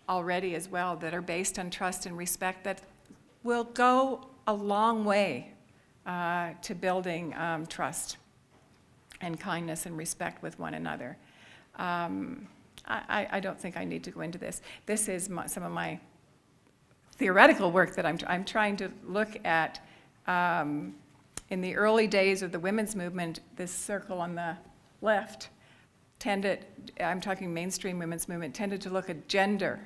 [SPEAKER 2] already as well, that are based on trust and respect, that will go a long way to building trust and kindness and respect with one another. I don't think I need to go into this. This is some of my theoretical work that I'm trying to look at. In the early days of the women's movement, this circle on the left tended, I'm talking mainstream women's movement, tended to look at gender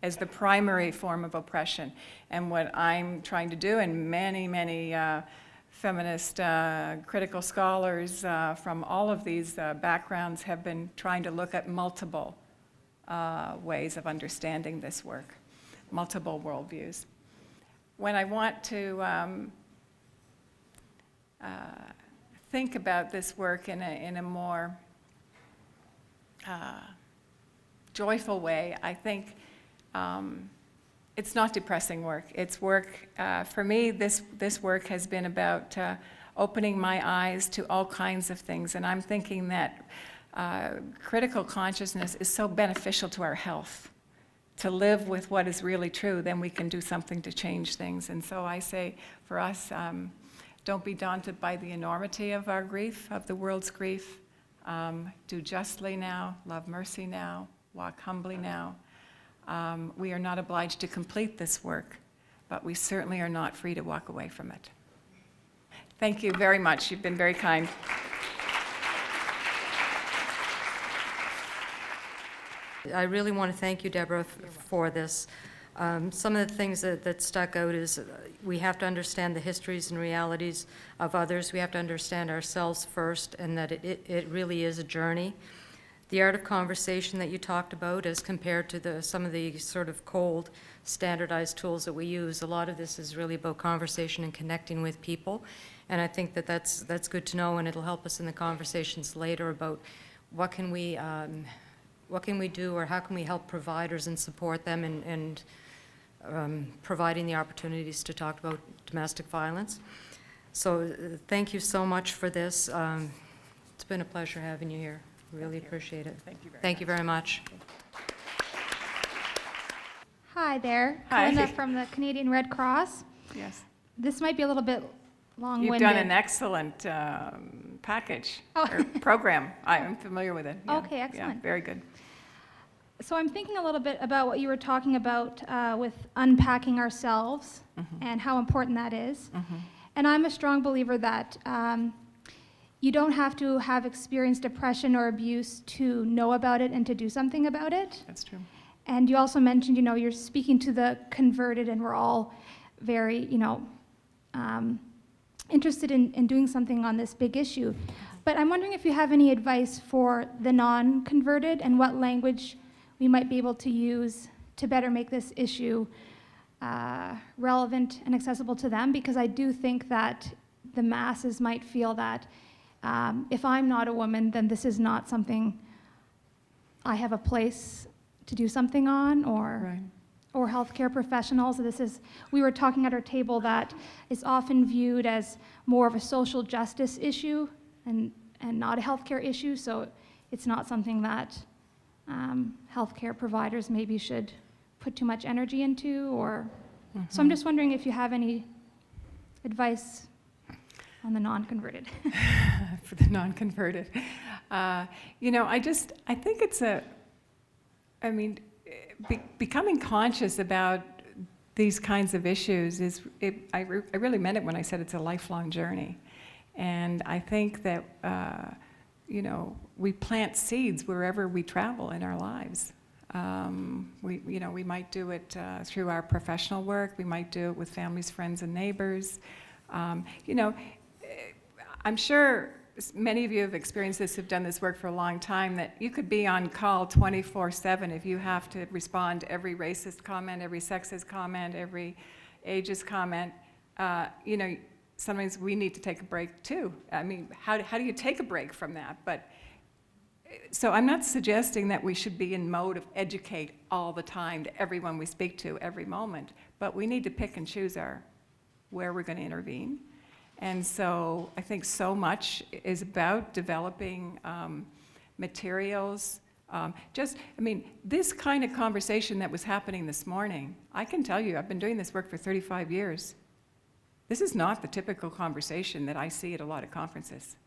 [SPEAKER 2] as the primary form of oppression. And what I'm trying to do, and many feminist critical scholars from all of these backgrounds have been trying to look at multiple ways of understanding this work, multiple worldviews. When I want to think about this work in a more joyful way, I think it's not depressing work. It's work, for me, this work has been about opening my eyes to all kinds of things. And I'm thinking that critical consciousness is so beneficial to our health. To live with what is really true, then we can do something to change things. And so I say, for us, don't be daunted by the enormity of our grief, of the world's grief. Do justly now, love mercy now, walk humbly now. We are not obliged to complete this work, but we certainly are not free to walk away from it. Thank you very much. You've been very kind.
[SPEAKER 1] I really want to thank you, Deborah, for this. Some of the things that stuck out is we have to understand the histories and realities of others. We have to understand ourselves first, and that it really is a journey. The art of conversation that you talked about as compared to some of the sort of cold, standardized tools that we use, a lot of this is really about conversation and connecting with people. And I think that's good to know, and it'll help us in the conversations later about what can we do, or how can we help providers and support them and providing the opportunities to talk about domestic violence. So thank you so much for this. It's been a pleasure having you here. Really appreciate it.
[SPEAKER 2] Thank you very much.
[SPEAKER 3] Hi there.
[SPEAKER 2] Hi.
[SPEAKER 3] Linda from the Canadian Red Cross.
[SPEAKER 2] Yes.
[SPEAKER 3] This might be a little bit long-winded.
[SPEAKER 2] You've done an excellent package or program. I'm familiar with it. Yeah.
[SPEAKER 3] Okay, excellent.
[SPEAKER 2] Yeah, very good.
[SPEAKER 3] So I'm thinking a little bit about what you were talking about with unpacking ourselves and how important that is. And I'm a strong believer that you don't have to have experienced depression or abuse to know about it and to do something about it.
[SPEAKER 2] That's true.
[SPEAKER 3] And you also mentioned, you're speaking to the converted, and we're all very, interested in doing something on this big issue. But I'm wondering if you have any advice for the non-converted and what language we might be able to use to better make this issue relevant and accessible to them, because I do think that the masses might feel that if I'm not a woman, then this is not something I have a place to do something on, or healthcare professionals. We were talking at our table that it's often viewed as more of a social justice issue and not a healthcare issue, so it's not something that healthcare providers maybe should put too much energy into, or so I'm just wondering if you have any advice on the non-converted.
[SPEAKER 2] For the non-converted. You know, I think it's becoming conscious about these kinds of issues I really meant it when I said it's a lifelong journey. And I think that, you know, we plant seeds wherever we travel in our lives. We might do it through our professional work. We might do it with families, friends, and neighbors. You know, I'm sure many of you have experienced this, have done this work for a long time, that you could be on call 24/7 if you have to respond to every racist comment, every sexist comment, every ageist comment. You know, sometimes we need to take a break too. I mean, how do you take a break from that? But so I'm not suggesting that we should be in mode of educate all the time to everyone we speak to every moment, but we need to pick and choose where we're going to intervene. And so I think so much is about developing materials. This kind of conversation that was happening this morning, I can tell you, I've been doing this work for 35 years. This is not the typical conversation that I see at a lot of conferences.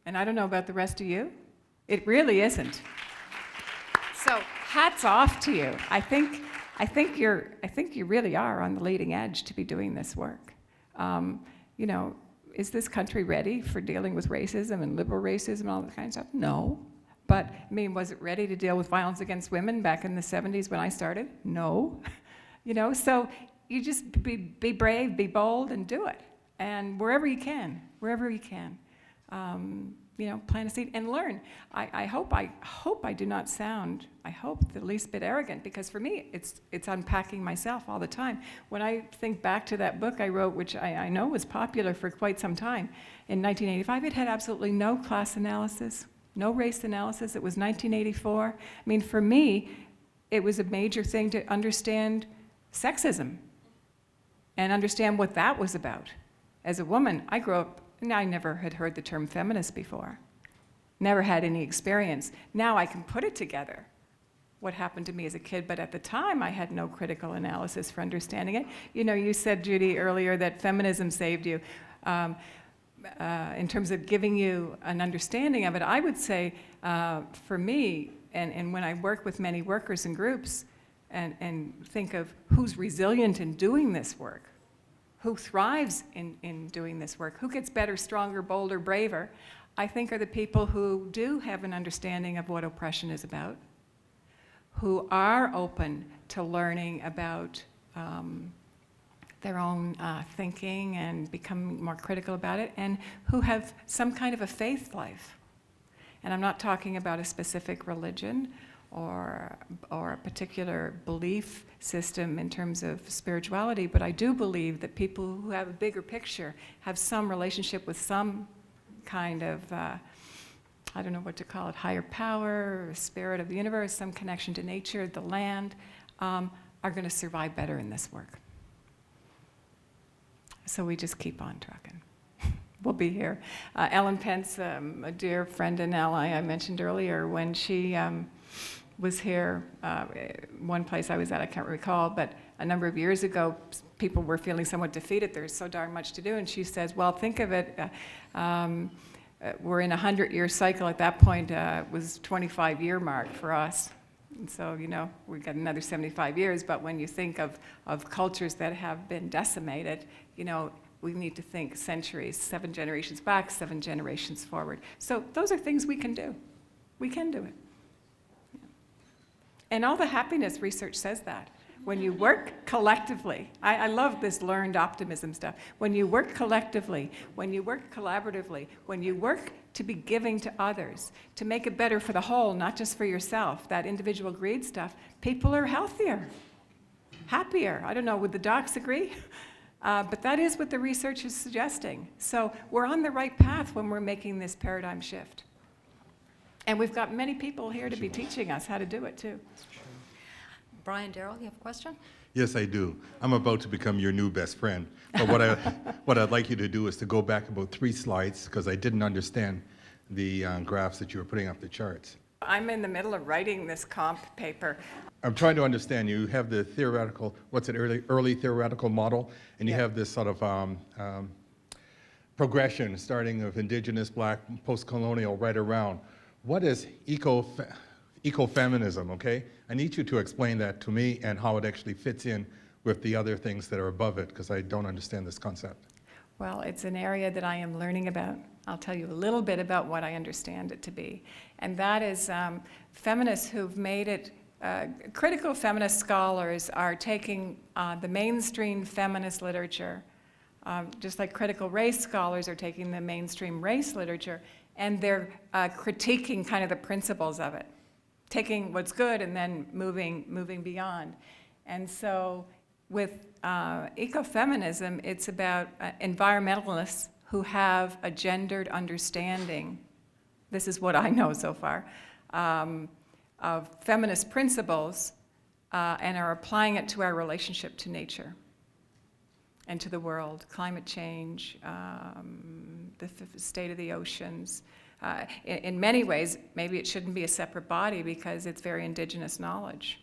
[SPEAKER 2] And I don't know about the rest of you. It really isn't. So hats off to you. I think you really are on the leading edge to be doing this work. You know, is this country ready for dealing with racism and liberal racism and all that kind of stuff? No. But, I mean, was it ready to deal with violence against women back in the 70s when I started? No. You know, so you just be brave, be bold, and do it. And wherever you can. You know, plant a seed and learn. I hope I do not sound, the least bit arrogant, because for me, it's unpacking myself all the time. When I think back to that book I wrote, which I know was popular for quite some time, in 1985, it had absolutely no class analysis, no race analysis. It was 1984. I mean, for me, it was a major thing to understand sexism and understand what that was about. As a woman, I grew up, and I never had heard the term feminist before. Never had any experience. Now I can put it together, what happened to me as a kid, but at the time I had no critical analysis for understanding it. You know, you said, Judy, earlier that feminism saved you. In terms of giving you an understanding of it, I would say, for me, and when I work with many workers and groups, and think of who's resilient in doing this work, who thrives in doing this work, who gets better, stronger, bolder, braver, I think are the people who do have an understanding of what oppression is about, who are open to learning about their own thinking and becoming more critical about it, and who have some kind of a faith life. And I'm not talking about a specific religion or a particular belief system in terms of spirituality, but I do believe that people who have a bigger picture have some relationship with some kind of, I don't know what to call it, higher power, or spirit of the universe, some connection to nature, the land, are going to survive better in this work. So we just keep on trucking. We'll be here. Ellen Pence, a dear friend and ally I mentioned earlier, when she was here, one place I was at, I can't recall, but a number of years ago, people were feeling somewhat defeated. There's so darn much to do. And she says, well, think of it, we're in a 100-year cycle. At that point, it was 25-year mark for us. And so, you know, we've got another 75 years, but when you think of cultures that have been decimated, you know, we need to think centuries, 7 generations back, 7 generations forward. So those are things we can do. We can do it. And all the happiness research says that. When you work collectively, I love this learned optimism stuff. When you work collectively, when you work collaboratively, when you work to be giving to others, to make it better for the whole, not just for yourself, that individual greed stuff, people are healthier, happier. I don't know, would the docs agree? But that is what the research is suggesting. So we're on the right path when we're making this paradigm shift. And we've got many people here to be teaching us how to do it too.
[SPEAKER 1] Brian Darrell, you have a question?
[SPEAKER 4] Yes, I do. I'm about to become your new best friend. But what I'd like you to do is to go back about 3 slides, because I didn't understand the graphs that you were putting up, the charts.
[SPEAKER 2] I'm in the middle of writing this comp paper.
[SPEAKER 4] I'm trying to understand. You have the theoretical, what's it, early theoretical model, and you
[SPEAKER 2] Yeah.
[SPEAKER 4] have this sort of progression, starting of indigenous, black, post-colonial, right around. What is ecofeminism, okay? I need you to explain that to me and how it actually fits in with the other things that are above it, because I don't understand this concept.
[SPEAKER 2] Well, it's an area that I am learning about. I'll tell you a little bit about what I understand it to be. And that is feminists who've made it, critical feminist scholars are taking the mainstream feminist literature, just like critical race scholars are taking the mainstream race literature, and they're critiquing kind of the principles of it, taking what's good and then moving beyond. And so with ecofeminism, it's about environmentalists who have a gendered understanding, this is what I know so far, of feminist principles and are applying it to our relationship to nature and to the world, climate change, the state of the oceans. In many ways, maybe it shouldn't be a separate body because it's very indigenous knowledge.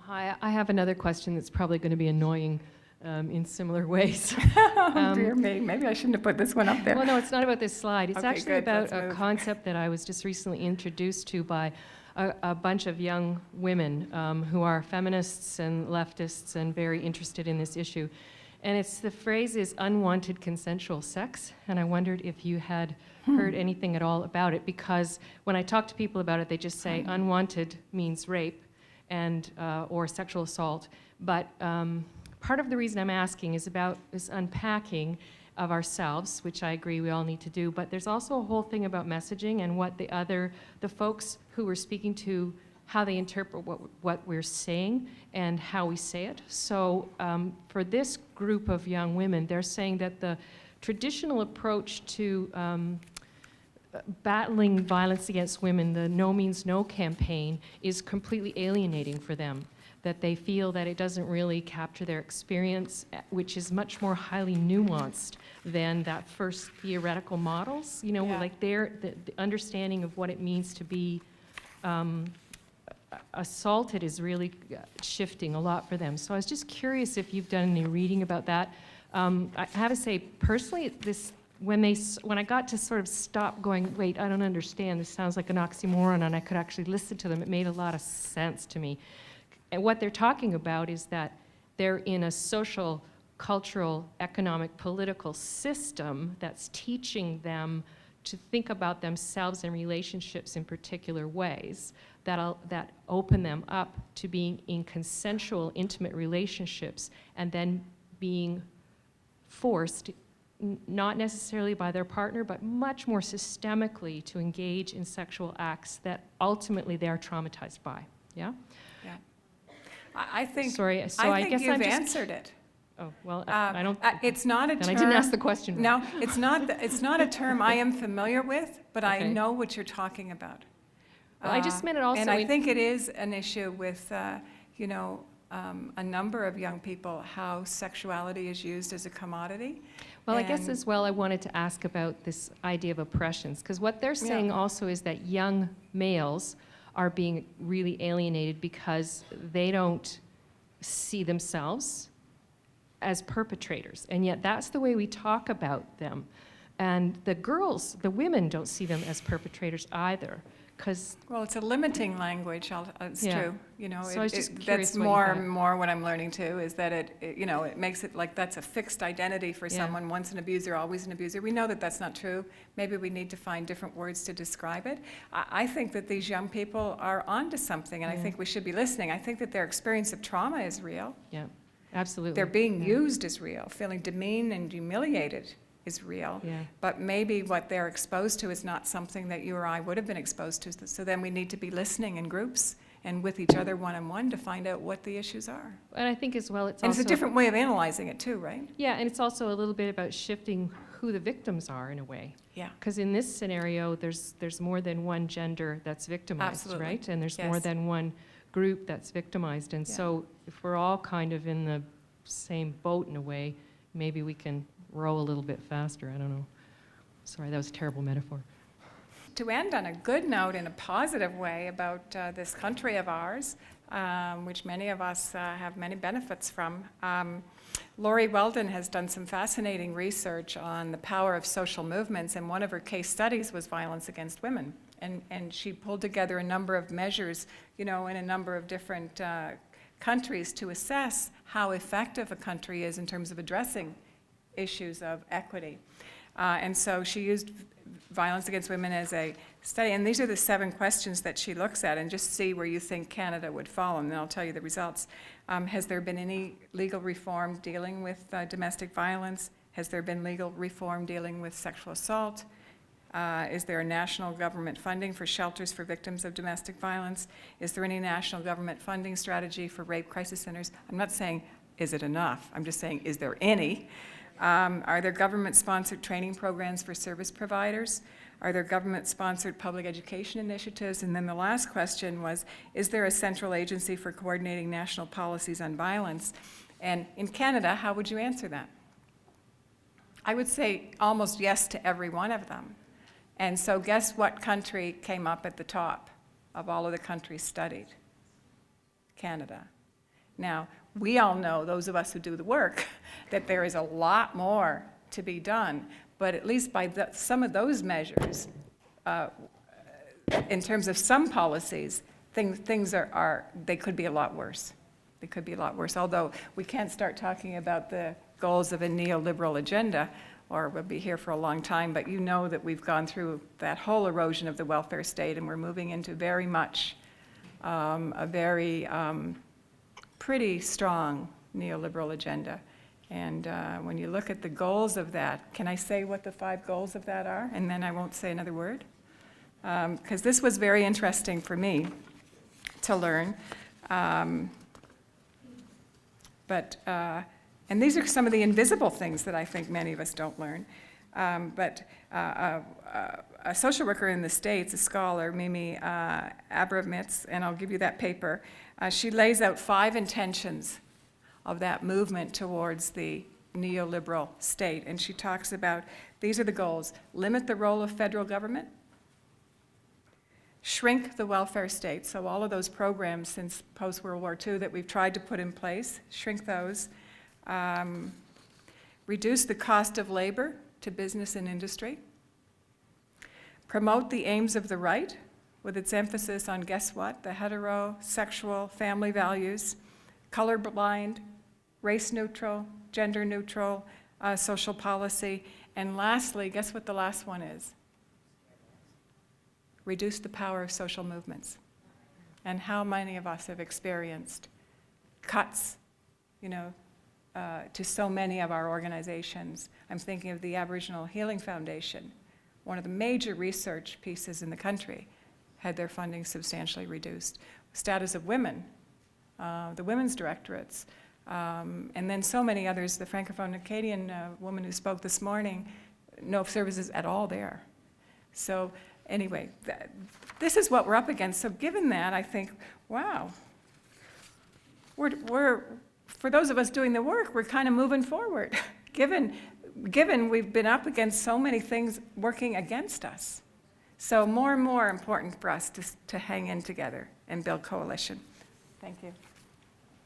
[SPEAKER 5] Hi, I have another question that's probably going to be annoying in similar ways.
[SPEAKER 2] Oh, dear me, maybe I shouldn't have put this one up there.
[SPEAKER 5] Well, no, it's not about this slide. It's
[SPEAKER 2] Okay,
[SPEAKER 5] actually
[SPEAKER 2] good,
[SPEAKER 5] about
[SPEAKER 2] let's
[SPEAKER 5] a
[SPEAKER 2] move.
[SPEAKER 5] concept that I was just recently introduced to by a bunch of young women who are feminists and leftists and very interested in this issue. And it's, the phrase is unwanted consensual sex, and I wondered if you had heard anything at all about it, because when I talk to people about it, they just say unwanted means rape and or sexual assault. But part of the reason I'm asking is about this unpacking of ourselves, which I agree we all need to do, but there's also a whole thing about messaging and what the folks who we're speaking to, how they interpret what we're saying and how we say it. So for this group of young women, they're saying that the traditional approach to battling violence against women, the No Means No campaign, is completely alienating for them, that they feel that it doesn't really capture their experience, which is much more highly nuanced than that first theoretical models. You know,
[SPEAKER 2] Yeah.
[SPEAKER 5] like the understanding of what it means to be assaulted is really shifting a lot for them. So I was just curious if you've done any reading about that. I have to say, personally, when I got to sort of stop going, wait, I don't understand, this sounds like an oxymoron, and I could actually listen to them, it made a lot of sense to me. And what they're talking about is that they're in a social, cultural, economic, political system that's teaching them to think about themselves and relationships in particular ways that open them up to being in consensual, intimate relationships and then being forced, not necessarily by their partner, but much more systemically to engage in sexual acts that ultimately they are traumatized by. Yeah?
[SPEAKER 2] Yeah. I think,
[SPEAKER 5] Sorry, so
[SPEAKER 2] I
[SPEAKER 5] I
[SPEAKER 2] think
[SPEAKER 5] guess
[SPEAKER 2] you've
[SPEAKER 5] I'm just...
[SPEAKER 2] answered it.
[SPEAKER 5] Oh, well, I don't...
[SPEAKER 2] It's not a
[SPEAKER 5] And
[SPEAKER 2] term.
[SPEAKER 5] I didn't ask the question.
[SPEAKER 2] No, it's not a term I am familiar with, but I
[SPEAKER 5] Okay.
[SPEAKER 2] know what you're talking about.
[SPEAKER 5] Well, I just meant it also
[SPEAKER 2] And I
[SPEAKER 5] in-
[SPEAKER 2] think it is an issue with, a number of young people, how sexuality is used as a commodity.
[SPEAKER 5] Well, I guess
[SPEAKER 2] And-
[SPEAKER 5] as well I wanted to ask about this idea of oppressions, because what they're saying also is that young males are being really alienated because they don't see themselves as perpetrators, and yet that's the way we talk about them. And the girls, the women, don't see them as perpetrators either, because...
[SPEAKER 2] Well, it's a limiting language, it's
[SPEAKER 5] Yeah.
[SPEAKER 2] true. You know,
[SPEAKER 5] So I was just
[SPEAKER 2] that's
[SPEAKER 5] curious what you
[SPEAKER 2] more
[SPEAKER 5] thought.
[SPEAKER 2] and more what I'm learning too, is that it makes it like that's a fixed identity for
[SPEAKER 5] Yeah.
[SPEAKER 2] someone, once an abuser, always an abuser. We know that that's not true. Maybe we need to find different words to describe it. I think that these young people are onto something, and I
[SPEAKER 5] Yeah.
[SPEAKER 2] think we should be listening. I think that their experience of trauma is real.
[SPEAKER 5] Yeah, absolutely.
[SPEAKER 2] They're being
[SPEAKER 5] Yeah.
[SPEAKER 2] used as real. Feeling demeaned and humiliated is real.
[SPEAKER 5] Yeah.
[SPEAKER 2] But maybe what they're exposed to is not something that you or I would have been exposed to. So then we need to be listening in groups and with each other one-on-one to find out what the issues are.
[SPEAKER 5] And I think as well it's
[SPEAKER 2] And
[SPEAKER 5] also...
[SPEAKER 2] it's a different way of analyzing it too, right?
[SPEAKER 5] Yeah, and it's also a little bit about shifting who the victims are in a way.
[SPEAKER 2] Yeah.
[SPEAKER 5] Because in this scenario, there's more than one gender that's victimized,
[SPEAKER 2] Absolutely.
[SPEAKER 5] right? And there's more
[SPEAKER 2] Yes.
[SPEAKER 5] than one group that's victimized. And
[SPEAKER 2] Yeah.
[SPEAKER 5] so if we're all kind of in the same boat in a way, maybe we can row a little bit faster. I don't know. Sorry, that was a terrible metaphor.
[SPEAKER 2] to end on a good note in a positive way about this country of ours, which many of us have many benefits from. Laurie Weldon has done some fascinating research on the power of social movements, and one of her case studies was violence against women. And she pulled together a number of measures, in a number of different countries to assess how effective a country is in terms of addressing issues of equity. And so she used violence against women as a study, and these are the 7 questions that she looks at, and just see where you think Canada would fall, and then I'll tell you the results. Has there been any legal reform dealing with domestic violence? Has there been legal reform dealing with sexual assault? Is there a national government funding for shelters for victims of domestic violence? Is there any national government funding strategy for rape crisis centers? I'm not saying, is it enough? I'm just saying, is there any? Are there government-sponsored training programs for service providers? Are there government-sponsored public education initiatives? And then the last question was, is there a central agency for coordinating national policies on violence? And in Canada, how would you answer that? I would say almost yes to every one of them. And so guess what country came up at the top of all of the countries studied? Canada. Now, we all know, those of us who do the work, that there is a lot more to be done, but at least by some of those measures, in terms of some policies, things are, they could be a lot worse. They could be a lot worse, although we can't start talking about the goals of a neoliberal agenda, or we'll be here for a long time, but you know that we've gone through that whole erosion of the welfare state, and we're moving into very much a very pretty strong neoliberal agenda. And when you look at the goals of that, can I say what the 5 goals of that are? And then I won't say another word. Because this was very interesting for me to learn. And these are some of the invisible things that I think many of us don't learn. A social worker in the States, a scholar, Mimi Abramitz, and I'll give you that paper, she lays out 5 intentions of that movement towards the neoliberal state. And she talks about, these are the goals: limit the role of federal government, shrink the welfare state, so all of those programs since post-World War II that we've tried to put in place, shrink those, reduce the cost of labor to business and industry, promote the aims of the right with its emphasis on, guess what, the heterosexual family values, colorblind, race-neutral, gender-neutral social policy, and lastly, guess what the last one is? Reduce the power of social movements. And how many of us have experienced cuts, to so many of our organizations? I'm thinking of the Aboriginal Healing Foundation, one of the major research pieces in the country, had their funding substantially reduced. Status of women, the women's directorates, and then so many others. The Francophone Acadian woman who spoke this morning, no services at all there. So anyway, this is what we're up against. So given that, I think, wow, we're for those of us doing the work, we're kind of moving forward, given we've been up against so many things working against us. So more and more important for us to hang in together and build coalition. Thank you.